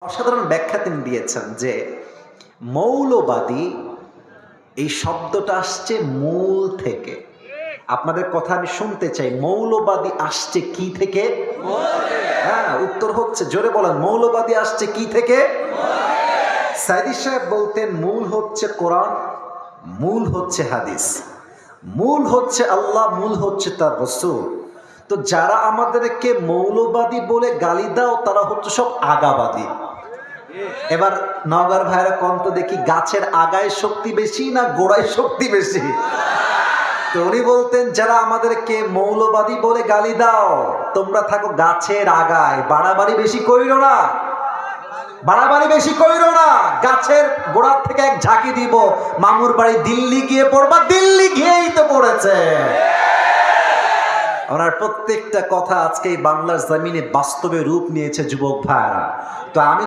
অসাধারণ ব্যাখ্যা তিনি দিয়েছেন যে মৌলবাদী এই শব্দটা আসছে মূল থেকে। আপনাদের কথা আমি শুনতে চাই, মৌলবাদী আসছে কি থেকে? হ্যাঁ, উত্তর হচ্ছে জোরে বলেন, মৌলবাদী আসছে কি থেকে? সাইদি সাহেব বলতেন মূল হচ্ছে কোরআন, মূল হচ্ছে হাদিস, মূল হচ্ছে আল্লাহ, মূল হচ্ছে তার রাসূল। তো যারা আমাদেরকে মৌলবাদী বলে গালি দাও তারা হচ্ছে সব আগাবাদী। এবার নওগাঁর ভাইরা কন্ত দেখি, গাছের আগায় শক্তি বেশি না গোড়ায় শক্তি বেশি? তো উনি বলতেন যারা আমাদেরকে মৌলবাদী বলে গালি দাও তোমরা থাকো গাছের আগায়, বাড়াবাড়ি বেশি কইরো না, বাড়াবাড়ি বেশি কইরো না। গাছের গোড়ার থেকে এক ঝাঁকি দিব, মামুর বাড়ি দিল্লি গিয়ে পড়বা, দিল্লি গিয়েই তো পড়েছে। ওনার প্রত্যেকটা কথা আজকে এই বাংলার জমিনে বাস্তবে রূপ নিয়েছে যুবক ভাইরা। তো আমি